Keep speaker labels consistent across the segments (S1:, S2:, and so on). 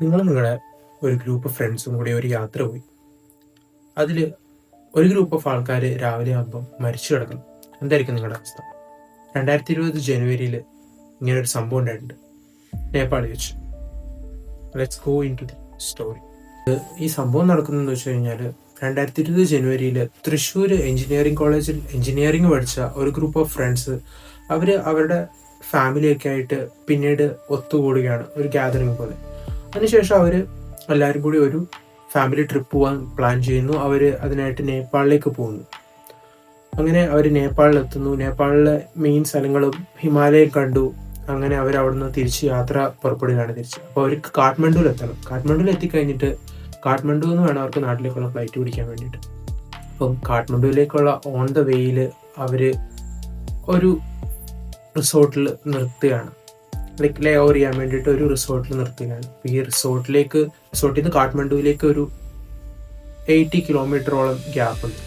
S1: നിങ്ങളുടെ ഒരു ഗ്രൂപ്പ് ഫ്രണ്ട്സും കൂടി ഒരു യാത്ര പോയി. അതിൽ ഒരു ഗ്രൂപ്പ് ഓഫ് ആൾക്കാർ രാവിലെ ആകുമ്പം മരിച്ചു കിടക്കുന്നു. എന്തായിരിക്കും നിങ്ങളുടെ അവസ്ഥ? 2020 ജനുവരിയിൽ ഇങ്ങനൊരു സംഭവം ഉണ്ടായിട്ടുണ്ട് നേപ്പാളിൽ വെച്ച്. Let's go into the story. ഈ സംഭവം നടക്കുന്നതെന്ന് വെച്ച് കഴിഞ്ഞാൽ 2020 ജനുവരിയിൽ തൃശ്ശൂർ എഞ്ചിനീയറിംഗ് കോളേജിൽ എഞ്ചിനീയറിംഗ് പഠിച്ച ഒരു ഗ്രൂപ്പ് ഓഫ് ഫ്രണ്ട്സ് അവർ അവരുടെ ഫാമിലിയൊക്കെ ആയിട്ട് പിന്നീട് ഒത്തുകൂടുകയാണ്, ഒരു ഗ്യാതറിംഗ് പോലെ. അതിനുശേഷം അവർ എല്ലാവരും കൂടി ഒരു ഫാമിലി ട്രിപ്പ് പോകാൻ പ്ലാൻ ചെയ്യുന്നു. അവർ അതിനായിട്ട് നേപ്പാളിലേക്ക് പോകുന്നു. അങ്ങനെ അവർ നേപ്പാളിലെത്തുന്നു. നേപ്പാളിലെ മെയിൻ സ്ഥലങ്ങളും ഹിമാലയം കണ്ടു. അങ്ങനെ അവർ അവിടുന്ന് തിരിച്ച് യാത്ര പുറപ്പെടുകയാണ് തിരിച്ച്. അപ്പോൾ അവർക്ക് കാഠ്മണ്ഡുവിൽ എത്തണം. കാഠ്മണ്ഡുവിൽ എത്തിക്കഴിഞ്ഞിട്ട് കാഠ്മണ്ഡു എന്ന് വേണം അവർക്ക് നാട്ടിലേക്കുള്ള ഫ്ലൈറ്റ് പിടിക്കാൻ വേണ്ടിയിട്ട്. അപ്പം കാഠ്മണ്ഡുവിലേക്കുള്ള ഓൺ ദ വേയിൽ അവർ ഒരു റിസോർട്ടിൽ നിർത്തുകയാണ്. ലൈക്ക് ലേ ഓവർ ചെയ്യാൻ വേണ്ടിയിട്ട് ഒരു റിസോർട്ടിൽ നിർത്തുകയാണ്. ഈ റിസോർട്ടിൽ നിന്ന് കാഠ്മണ്ഡുവിലേക്ക് ഒരു 80 കിലോമീറ്ററോളം ഗ്യാപ്പ് ഉണ്ട്.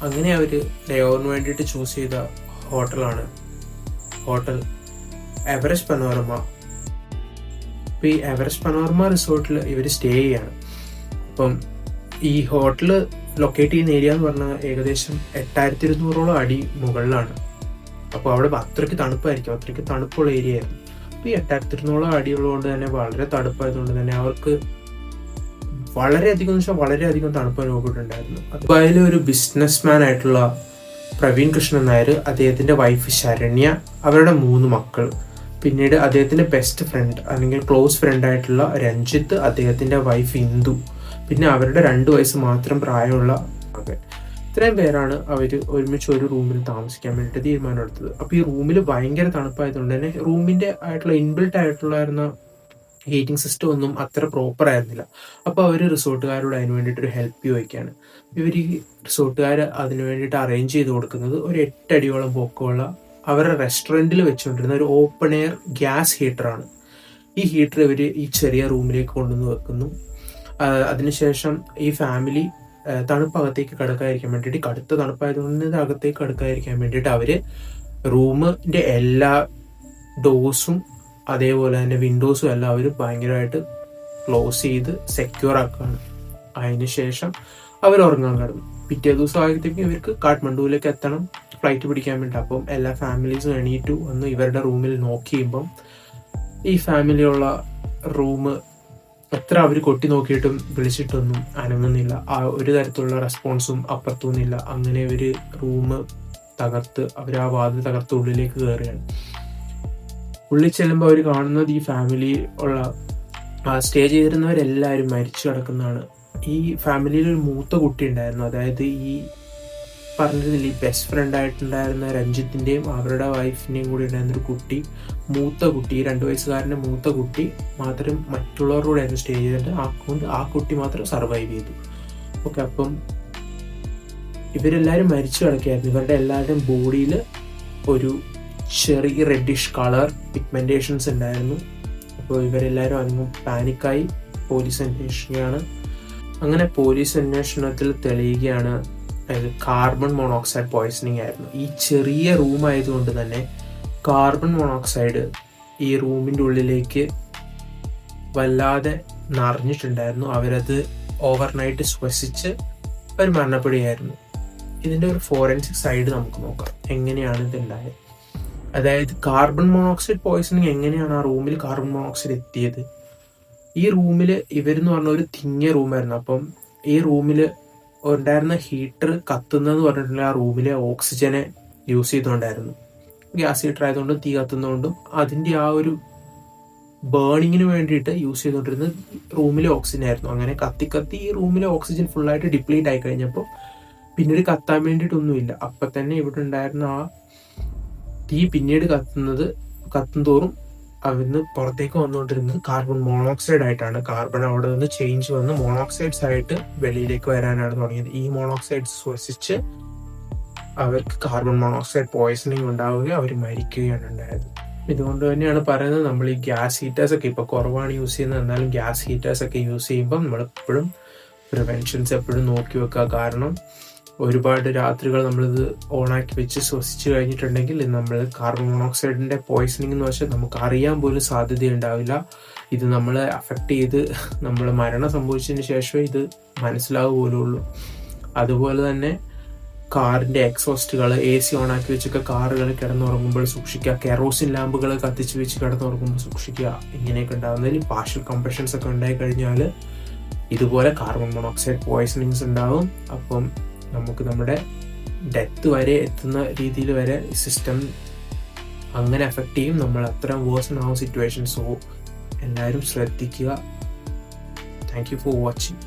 S1: അങ്ങനെ അവർ ലേ ഓവറിന് വേണ്ടിയിട്ട് ചൂസ് ചെയ്ത ഹോട്ടലാണ് ഹോട്ടൽ എവറസ്റ്റ് പനോരമ. അപ്പോൾ ഈ എവറസ്റ്റ് പനോരമ റിസോർട്ടിൽ ഇവർ സ്റ്റേ ചെയ്യാണ്. അപ്പം ഈ ഹോട്ടൽ ലൊക്കേറ്റ് ചെയ്യുന്ന ഏരിയ എന്ന് പറഞ്ഞാൽ ഏകദേശം 8200 അടി മുകളിലാണ്. അപ്പോൾ അവിടെ അത്രയ്ക്ക് തണുപ്പായിരിക്കും, അത്രയ്ക്ക് തണുപ്പുള്ള ഏരിയ ആയിരുന്നു. അപ്പോൾ ഈ 8200 അടിയുള്ളതുകൊണ്ട് തന്നെ വളരെ തണുപ്പായതുകൊണ്ട് തന്നെ അവർക്ക് വളരെയധികം തണുപ്പ് അനുഭവപ്പെട്ടിട്ടുണ്ടായിരുന്നു. ദുബായിലെ ഒരു ബിസിനസ്മാൻ ആയിട്ടുള്ള പ്രവീൺ കൃഷ്ണൻ നായർ, അദ്ദേഹത്തിൻ്റെ വൈഫ് ശരണ്യ, അവരുടെ 3 മക്കൾ, പിന്നീട് അദ്ദേഹത്തിൻ്റെ ബെസ്റ്റ് ഫ്രണ്ട് അല്ലെങ്കിൽ ക്ലോസ് ഫ്രണ്ട് ആയിട്ടുള്ള രഞ്ജിത്ത്, അദ്ദേഹത്തിൻ്റെ വൈഫ് ഇന്ദു, പിന്നെ അവരുടെ 2 വയസ്സ് മാത്രം പ്രായമുള്ള മകൻ. ഇത്രയും പേരാണ് അവർ ഒരുമിച്ച് ഒരു റൂമിൽ താമസിക്കാൻ വേണ്ടിയിട്ട് തീരുമാനമെടുത്തത്. അപ്പോൾ ഈ റൂമിൽ ഭയങ്കര തണുപ്പായതുകൊണ്ട് തന്നെ റൂമിൻ്റെ ആയിട്ടുള്ള ഇൻബിൽട്ട് ആയിട്ടുള്ളായിരുന്ന ഹീറ്റിംഗ് സിസ്റ്റം ഒന്നും അത്ര പ്രോപ്പർ ആയിരുന്നില്ല. അപ്പോൾ അവർ റിസോർട്ടുകാരോട് അതിന് വേണ്ടിയിട്ടൊരു ഹെൽപ്പ് ചോദിക്കുകയാണ്. ഇവർ ഈ റിസോർട്ടുകാർ അതിന് വേണ്ടിയിട്ട് അറേഞ്ച് ചെയ്ത് കൊടുക്കുന്നത് ഒരു 8 അടിയോളം പൊക്കമുള്ള അവരുടെ റെസ്റ്റോറൻറ്റിൽ വെച്ചുകൊണ്ടിരുന്ന ഒരു ഓപ്പൺ എയർ ഗ്യാസ് ഹീറ്ററാണ്. ഈ ഹീറ്റർ ഇവർ ഈ ചെറിയ റൂമിലേക്ക് കൊണ്ടുവന്ന് വെക്കുന്നു. അതിനുശേഷം ഈ ഫാമിലി തണുപ്പകത്തേക്ക് കിടക്കാതിരിക്കാൻ വേണ്ടിയിട്ട്, കടുത്ത തണുപ്പായതുകൊണ്ട് അകത്തേക്ക് കിടക്കാതിരിക്കാൻ വേണ്ടിയിട്ട് അവർ റൂമിൻ്റെ എല്ലാ ഡോഴ്സും അതേപോലെ തന്നെ വിൻഡോസും എല്ലാം അവർ ഭയങ്കരമായിട്ട് ക്ലോസ് ചെയ്ത് സെക്യൂർ ആക്കുകയാണ്. അതിനുശേഷം അവർ ഉറങ്ങാൻ കിടന്നു. പിറ്റേ ദിവസം ആയപ്പോഴത്തേക്കും ഇവർക്ക് കാഠ്മണ്ഡുവിലേക്ക് എത്തണം, ഫ്ലൈറ്റ് പിടിക്കാൻ വേണ്ടി. അപ്പം എല്ലാ ഫാമിലീസും എണീറ്റു വന്ന് ഇവരുടെ റൂമിൽ നോക്കി കഴിയുമ്പം ഈ ഫാമിലിയുള്ള റൂം എത്ര അവർ കൊട്ടി നോക്കിയിട്ടും വിളിച്ചിട്ടൊന്നും അനങ്ങുന്നില്ല. ആ ഒരു തരത്തിലുള്ള റെസ്പോൺസും അപ്പുറത്തൊന്നുമില്ല. അങ്ങനെ ഇവർ റൂം തകർത്ത് അവർ ആ വാതിൽ തകർത്ത് ഉള്ളിലേക്ക് കയറുകയാണ്. ഉള്ളിൽ ചെല്ലുമ്പോൾ അവർ കാണുന്നത് ഈ ഫാമിലി ഉള്ള സ്റ്റേ ചെയ്തിരുന്നവരെല്ലാവരും മരിച്ചു കിടക്കുന്നതാണ്. ഈ ഫാമിലിയിൽ ഒരു മൂത്ത കുട്ടി ഉണ്ടായിരുന്നു. അതായത് ഈ പറഞ്ഞിരുന്നില്ല, ഈ ബെസ്റ്റ് ഫ്രണ്ട് ആയിട്ടുണ്ടായിരുന്ന രഞ്ജിത്തിൻ്റെയും അവരുടെ വൈഫിൻ്റെയും കൂടി ഉണ്ടായിരുന്നൊരു കുട്ടി, മൂത്ത കുട്ടി, 2 വയസ്സുകാരൻ്റെ മൂത്ത കുട്ടി മാത്രം മറ്റുള്ളവരുടെ കൂടെ ആയിരുന്നു സ്റ്റേ ചെയ്തിട്ട്. ആ കുട്ടി മാത്രം സർവൈവ് ചെയ്തു. ഓക്കെ, അപ്പം ഇവരെല്ലാവരും മരിച്ചു കിടക്കുകയായിരുന്നു. ഇവരുടെ എല്ലാവരുടെയും ബോഡിയിൽ ഒരു ചെറിയ റെഡിഷ് കളർ പിഗ്മെൻറ്റേഷൻസ് ഉണ്ടായിരുന്നു. അപ്പോൾ ഇവരെല്ലാവരും അങ്ങ് പാനിക്കായി പോലീസ് അന്വേഷിക്കുകയാണ്. അങ്ങനെ പോലീസ് അന്വേഷണത്തിൽ തെളിയുകയാണ് അതായത് കാർബൺ മോണോക്സൈഡ് പോയ്സണിങ് ആയിരുന്നു. ഈ ചെറിയ റൂം ആയതുകൊണ്ട് തന്നെ കാർബൺ മോണോക്സൈഡ് ഈ റൂമിൻ്റെ ഉള്ളിലേക്ക് വല്ലാതെ നിറഞ്ഞിട്ടുണ്ടായിരുന്നു. അവരത് ഓവർനൈറ്റ് ശ്വസിച്ച് അവർ മരണപ്പെടുകയായിരുന്നു. ഇതിൻ്റെ ഒരു ഫോറൻസിക് സൈഡ് നമുക്ക് നോക്കാം, എങ്ങനെയാണ് ഇതുണ്ടായത്. അതായത് കാർബൺ മോണോക്സൈഡ് പോയ്സണിങ് എങ്ങനെയാണ് ആ റൂമിൽ കാർബൺ മോണോക്സൈഡ് എത്തിയത്. ഈ റൂമിൽ ഇവരെന്ന് പറഞ്ഞ ഒരു തിങ്ങിയ റൂമായിരുന്നു. അപ്പം ഈ റൂമിൽ ഉണ്ടായിരുന്ന ഹീറ്റർ കത്തുന്നതെന്ന് പറഞ്ഞിട്ടുണ്ടെങ്കിൽ ആ റൂമിലെ ഓക്സിജനെ യൂസ് ചെയ്തുകൊണ്ടായിരുന്നു. ഗ്യാസ് ഹീറ്റർ ആയതുകൊണ്ടും തീ കത്തുന്നതുകൊണ്ടും അതിൻ്റെ ആ ഒരു ബേണിങ്ങിന് വേണ്ടിയിട്ട് യൂസ് ചെയ്തുകൊണ്ടിരുന്നത് റൂമിലെ ഓക്സിജൻ ആയിരുന്നു. അങ്ങനെ കത്തി ഈ റൂമിലെ ഓക്സിജൻ ഫുള്ളായിട്ട് ഡിപ്ലീറ്റ് ആയി കഴിഞ്ഞപ്പോൾ പിന്നീട് കത്താൻ വേണ്ടിയിട്ടൊന്നുമില്ല. അപ്പം തന്നെ ഇവിടെ ഉണ്ടായിരുന്ന ആ തീ പിന്നീട് കത്തും തോറും അവിടുന്ന് പുറത്തേക്ക് വന്നുകൊണ്ടിരുന്നത് കാർബൺ മോണോക്സൈഡ് ആയിട്ടാണ്. കാർബൺ അവിടെ നിന്ന് ചേഞ്ച് വന്ന് മോണോക്സൈഡ്സ് ആയിട്ട് വെളിയിലേക്ക് വരാനാണ് തുടങ്ങിയത്. ഈ മോണോക്സൈഡ് ശ്വസിച്ച് അവർക്ക് കാർബൺ മോണോക്സൈഡ് പോയ്സണിങ് ഉണ്ടാവുകയും അവർ മരിക്കുകയാണ് ഉണ്ടായത്. ഇതുകൊണ്ട് തന്നെയാണ് പറയുന്നത്, നമ്മൾ ഈ ഗ്യാസ് ഹീറ്റേഴ്സൊക്കെ ഇപ്പോൾ കുറവാണ് യൂസ് ചെയ്യുന്നത്, എന്നാലും ഗ്യാസ് ഹീറ്റേഴ്സൊക്കെ യൂസ് ചെയ്യുമ്പം നമ്മൾ എപ്പോഴും പ്രിവെൻഷൻസ് എപ്പോഴും നോക്കി വെക്കുക. കാരണം ഒരുപാട് രാത്രികൾ നമ്മളിത് ഓണാക്കി വെച്ച് ശ്വസിച്ച് കഴിഞ്ഞിട്ടുണ്ടെങ്കിൽ നമ്മൾ കാർബൺ മോണോക്സൈഡിൻ്റെ പോയ്സണിങ് എന്ന് വെച്ചാൽ നമുക്ക് അറിയാൻ പോലും സാധ്യതയുണ്ടാവില്ല. ഇത് നമ്മളെ അഫക്റ്റ് ചെയ്ത് നമ്മൾ മരണം സംഭവിച്ചതിന് ശേഷമേ ഇത് മനസ്സിലാവുകയുള്ളൂ. അതുപോലെ തന്നെ കാറിൻ്റെ എക്സോസ്റ്റുകൾ, AC ഓണാക്കി വെച്ചൊക്കെ കാറുകൾ കിടന്നുറങ്ങുമ്പോൾ സൂക്ഷിക്കുക. കെറോസിൻ ലാമ്പുകൾ കത്തിച്ച് വെച്ച് കിടന്നുറങ്ങുമ്പോൾ സൂക്ഷിക്കുക. ഇങ്ങനെയൊക്കെ ഉണ്ടാകുന്നതിൽ പാർഷ്യൽ കംപ്രഷൻസ് ഒക്കെ ഉണ്ടായി കഴിഞ്ഞാൽ ഇതുപോലെ കാർബൺ മോണോക്സൈഡ് പോയ്സണിങ്സ് ഉണ്ടാവും. അപ്പം നമുക്ക് നമ്മുടെ ഡെത്ത് വരെ എത്തുന്ന രീതിയിൽ വരെ സിസ്റ്റം അങ്ങനെ എഫക്റ്റ് ചെയ്യും. നമ്മൾ അത്രയും വേഴ്സൺ ആവും സിറ്റുവേഷൻ. സോ എല്ലാവരും ശ്രദ്ധിക്കുക. Thank you for watching.